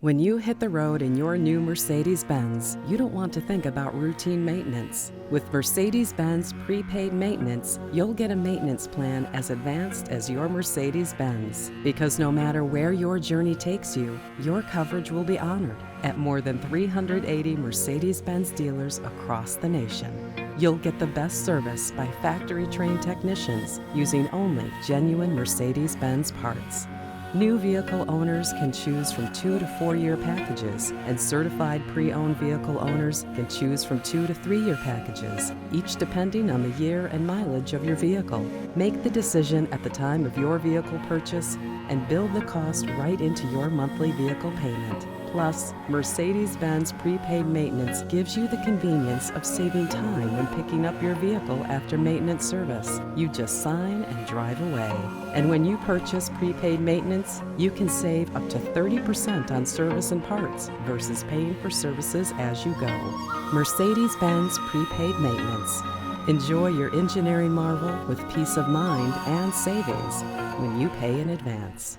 When you hit the road in your new Mercedes-Benz, you don't want to think about routine maintenance. With Mercedes-Benz Prepaid Maintenance, you'll get a maintenance plan as advanced as your Mercedes-Benz. Because no matter where your journey takes you, your coverage will be honored at more than 380 Mercedes-Benz dealers across the nation. You'll get the best service by factory-trained technicians using only genuine Mercedes-Benz parts. New vehicle owners can choose from 2 to 4 year packages, and certified pre-owned vehicle owners can choose from 2 to 3 year packages, each depending on the year and mileage of your vehicle. Make the decision at the time of your vehicle purchase and build the cost right into your monthly vehicle payment. Plus, Mercedes-Benz Prepaid Maintenance gives you the convenience of saving time when picking up your vehicle after maintenance service. You just sign and drive away. And when you purchase prepaid maintenance, you can save up to 30% on service and parts versus paying for services as you go. Mercedes-Benz Prepaid Maintenance. Enjoy your engineering marvel with peace of mind and savings when you pay in advance.